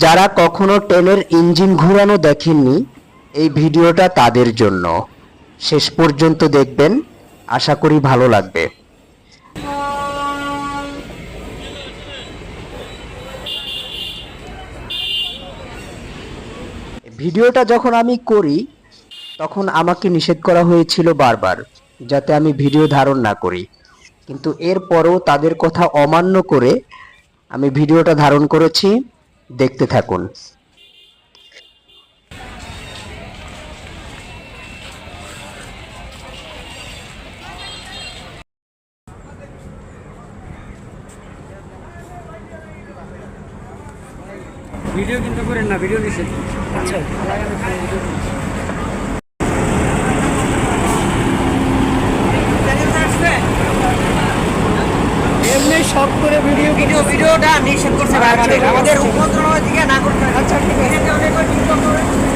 যারা কখনো ট্রেনের ইঞ্জিন ঘোরানো দেখেননি, এই ভিডিওটা তাদের জন্য। শেষ পর্যন্ত দেখবেন, আশা করি ভালো লাগবে। ভিডিওটা যখন আমি করি তখন আমাকে নিষেধ করা হয়েছিল বারবার, যাতে আমি ভিডিও ধারণ না করি, কিন্তু এরপরও তাদের কথা অমান্য করে আমি ভিডিওটা ধারণ করেছি। দেখতে থাকুন। ভিডিও কিন্তু করেন না, ভিডিও নিষেধ। আচ্ছা, এমনি শখ করে ভিডিওটা নিষেধ করছে আমাদের উপদ্রব দিকে না করতে। আচ্ছা, ঠিক আছে।